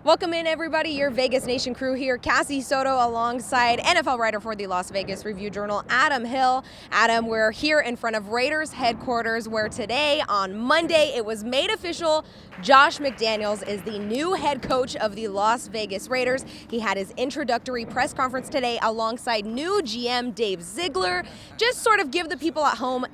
Welcome in, everybody. Your Vegas Nation crew here. Cassie, Soto, alongside NFL writer for the Las Vegas Review-Journal, Adam Hill. Adam, we're here in front of Raiders headquarters, where today, on Monday, it was made official. Josh McDaniels is the new head coach of the Las Vegas Raiders. He had his introductory press conference today alongside new GM Dave Ziegler. Just sort of give the people at home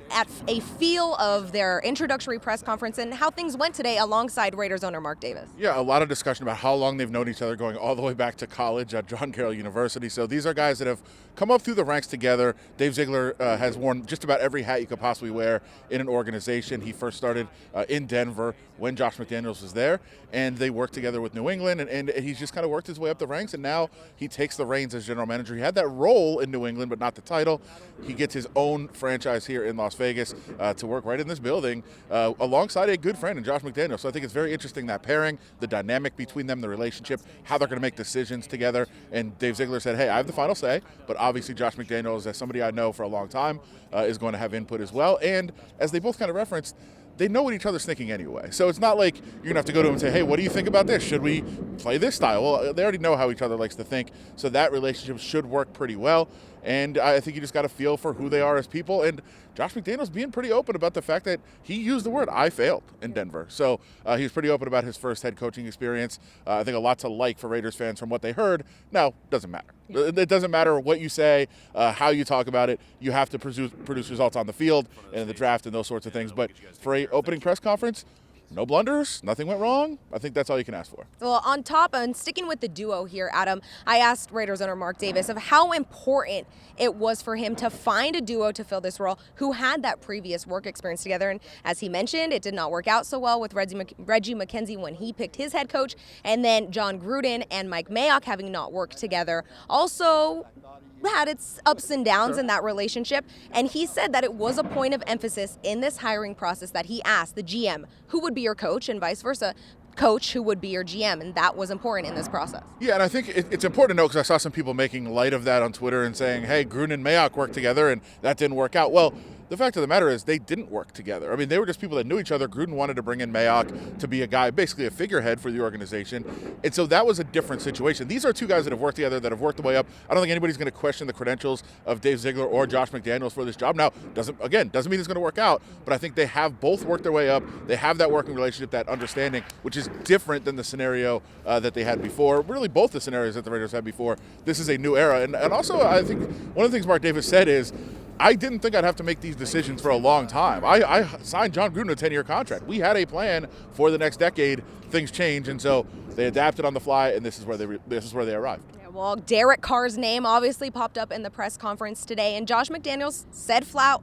a feel of their introductory press conference and how things went today alongside Raiders owner Mark Davis. Yeah, a lot of discussion about how long they've known each other, going all the way back to college at John Carroll University. So these are guys that have come up through the ranks together. Dave Ziegler has worn just about every hat you could possibly wear in an organization. He first started in Denver when Josh McDaniels was there, and they worked together with New England, and he's just kind of worked his way up the ranks, and now he takes the reins as general manager. He had that role in New England, but not the title. He gets his own franchise here in Las Vegas to work right in this building alongside a good friend in Josh McDaniels. So I think it's very interesting, that pairing, the dynamic between them, the relationship, how they're going to make decisions together. And Dave Ziegler said, hey, I have the final say, but obviously Josh McDaniels, as somebody I know for a long time, is going to have input as well. And as they both kind of referenced, they know what each other's thinking anyway. So it's not like you're going to have to go to them and say, hey, what do you think about this? Should we play this style? Well, they already know how each other likes to think. So that relationship should work pretty well. And I think you just got to feel for who they are as people. And Josh McDaniels being pretty open about the fact that he used the word "I failed" in Denver. So he was pretty open about his first head coaching experience. I think a lot to like for Raiders fans from what they heard. Now, doesn't matter. It doesn't matter what you say, how you talk about it. You have to produce results on the field and in the draft and those sorts of things. But for a opening press conference, no blunders, nothing went wrong. I think that's all you can ask for. Well, on top, and sticking with the duo here, Adam, I asked Raiders owner Mark Davis of how important it was for him to find a duo to fill this role who had that previous work experience together. And as he mentioned, it did not work out so well with Reggie McKenzie when he picked his head coach, and then John Gruden and Mike Mayock having not worked together also had its ups and downs in that relationship. And he said that it was a point of emphasis in this hiring process that he asked the GM who would be your coach and vice versa, coach who would be your GM, and that was important in this process. Yeah, and I think it's important to know, because I saw some people making light of that on Twitter and saying, hey, Gruden and Mayock worked together and that didn't work out. Well, the fact of the matter is they didn't work together. I mean, they were just people that knew each other. Gruden wanted to bring in Mayock to be a guy, basically a figurehead for the organization. And so that was a different situation. These are two guys that have worked together, that have worked their way up. I don't think anybody's going to question the credentials of Dave Ziegler or Josh McDaniels for this job. Now, doesn't mean it's going to work out, but I think they have both worked their way up. They have that working relationship, that understanding, which is different than the scenario that they had before. Really, both the scenarios that the Raiders had before. This is a new era. And also, I think one of the things Mark Davis said is, I didn't think I'd have to make these decisions for a long time. I signed John Gruden a 10-year contract. We had a plan for the next decade. Things change, and so they adapted on the fly, and this is where they arrived. Yeah, well, Derek Carr's name obviously popped up in the press conference today, and Josh McDaniels said flat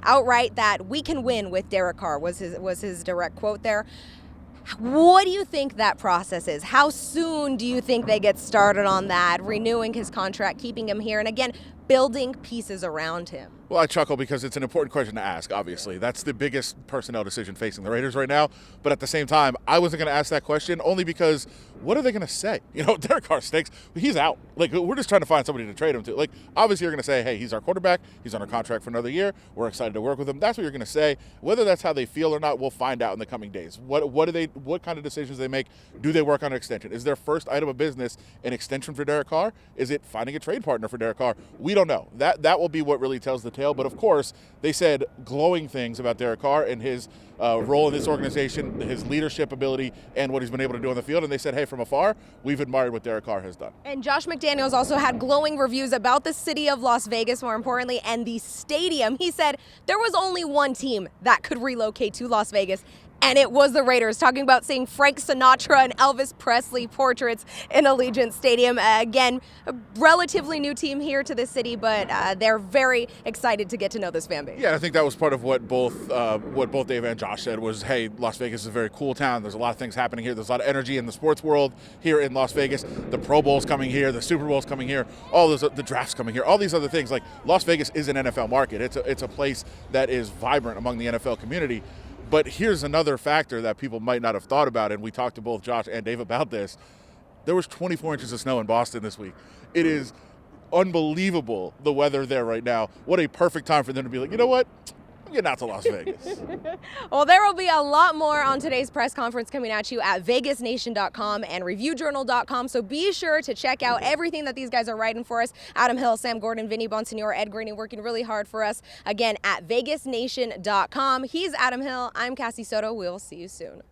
outright that we can win with Derek Carr was his direct quote there. What do you think that process is? How soon do you think they get started on that, renewing his contract, keeping him here, and again, building pieces around him? Well, I chuckle because it's an important question to ask, obviously. That's the biggest personnel decision facing the Raiders right now. But at the same time, I wasn't going to ask that question only because what are they going to say? You know, Derek Carr stinks. He's out. Like, we're just trying to find somebody to trade him to. Like, obviously you're going to say, hey, he's our quarterback. He's on a contract for another year. We're excited to work with him. That's what you're going to say. Whether that's how they feel or not, we'll find out in the coming days. What kind of decisions they make? Do they work on an extension? Is their first item of business an extension for Derek Carr? Is it finding a trade partner for Derek Carr? We don't know. That will be what really tells the tale. But of course, they said glowing things about Derek Carr and his role in this organization, his leadership ability, and what he's been able to do on the field. And they said, hey, from afar, we've admired what Derek Carr has done. And Josh McDaniels also had glowing reviews about the city of Las Vegas, more importantly, and the stadium. He said there was only one team that could relocate to Las Vegas, and it was the Raiders, talking about seeing Frank Sinatra and Elvis Presley portraits in Allegiant Stadium. Again, a relatively new team here to the city, but they're very excited to get to know this fan base. Yeah, I think that was part of what both Dave and Josh said was, hey, Las Vegas is a very cool town. There's a lot of things happening here. There's a lot of energy in the sports world here in Las Vegas. The Pro Bowl's coming here. The Super Bowl's coming here. The draft's coming here. All these other things. Like, Las Vegas is an NFL market. It's a place that is vibrant among the NFL community. But here's another factor that people might not have thought about, and we talked to both Josh and Dave about this. There was 24 inches of snow in Boston this week. It is unbelievable, the weather there right now. What a perfect time for them to be like, you know what? I'm getting out to Las Vegas. Well, there will be a lot more on today's press conference coming at you at vegasnation.com and reviewjournal.com. So be sure to check out everything that these guys are writing for us. Adam Hill, Sam Gordon, Vinny Bonsignor, Ed Graney working really hard for us. Again, at vegasnation.com. He's Adam Hill. I'm Cassie Soto. We'll see you soon.